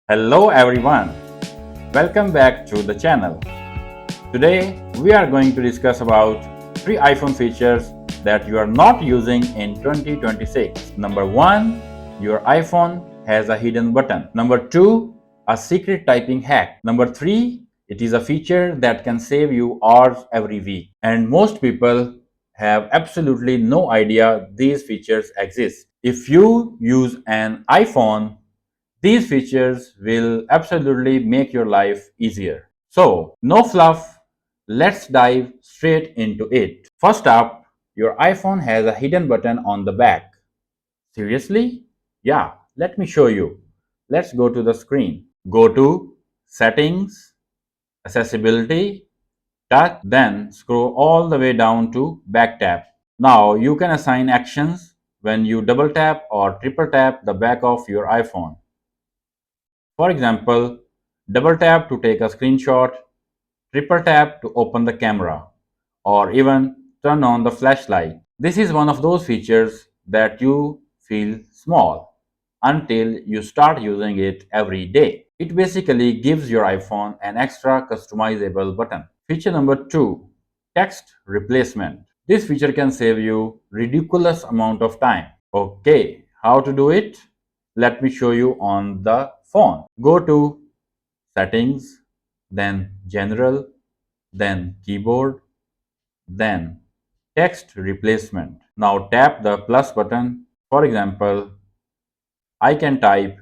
Hello everyone, welcome back to the channel. Today we are going to discuss about 3 iPhone features that you are not using in 2026. Number 1, your iPhone has a hidden button. Number 2, a secret typing hack. Number 3, it is a feature that can save you hours every week. And most people have absolutely no idea these features exist. If you use an iPhone, these features will absolutely make your life easier. So, no fluff, let's dive straight into it. First up, your iPhone has a hidden button on the back. Seriously? Yeah, let me show you. Let's go to the screen. Go to Settings, Accessibility, Touch, then scroll all the way down to BackTap. Now you can assign actions when you double tap or triple tap the back of your iPhone. For example, double tap to take a screenshot, triple tap to open the camera, or even turn on the flashlight. This is one of those features that you feel small until you start using it every day. It basically gives your iPhone an extra customizable button. Feature number 2, text replacement. This feature can save you ridiculous amount of time. Okay, how to do it? Let me show you on the phone. Go to Settings, then General, then Keyboard, then Text Replacement. Now tap the plus button. For example, I can type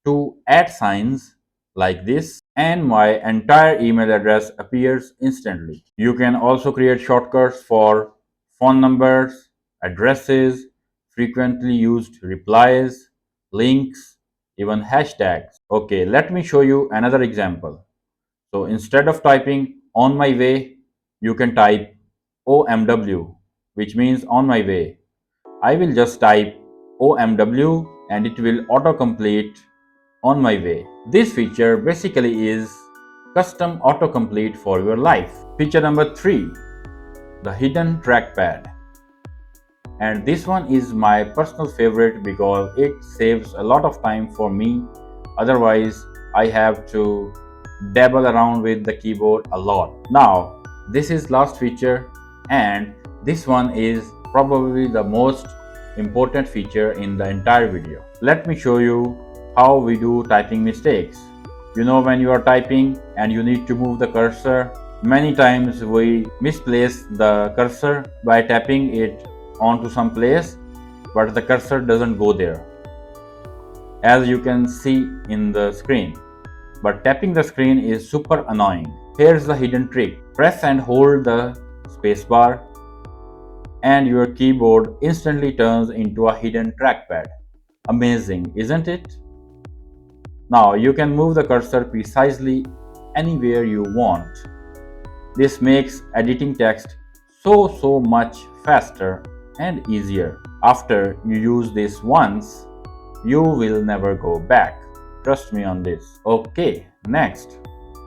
2 @ like this and my entire email address appears instantly. You can also create shortcuts for phone numbers, addresses, frequently used replies, links, even hashtags. Okay, let me show you another example. So instead of typing on my way, you can type OMW, which means on my way. I will just type OMW and it will autocomplete on my way. This feature basically is custom autocomplete for your life. Feature number 3, the hidden trackpad. And this one is my personal favorite because it saves a lot of time for me. Otherwise, I have to dabble around with the keyboard a lot. Now, this is last feature and this one is probably the most important feature in the entire video. Let me show you how we do typing mistakes. You know, when you are typing and you need to move the cursor, many times we misplace the cursor by tapping it onto some place, but the cursor doesn't go there, as you can see in the screen. But tapping the screen is super annoying. Here's the hidden trick. Press and hold the spacebar and your keyboard instantly turns into a hidden trackpad. Amazing, isn't it? Now you can move the cursor precisely anywhere you want. This makes editing text so much faster and easier. After you use this once, you will never go back. Trust me on this. Okay, next.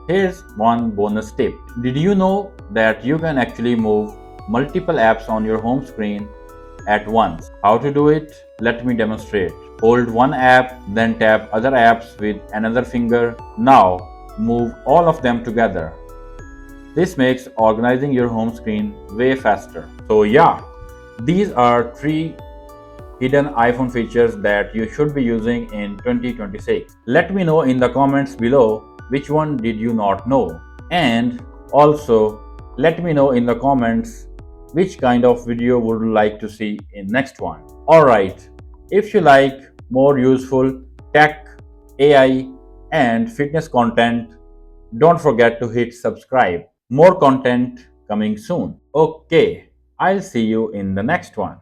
Here's one bonus tip. Did you know that you can actually move multiple apps on your home screen at once? How to do it? Let me demonstrate. Hold one app, then tap other apps with another finger. Now move all of them together. This makes organizing your home screen way faster. So yeah, these are 3 hidden iPhone features that you should be using in 2026. Let me know in the comments below which one did you not know. And also let me know in the comments which kind of video would you like to see in next one. Alright, if you like more useful tech, AI and fitness content, don't forget to hit subscribe. More content coming soon. Okay, I'll see you in the next one.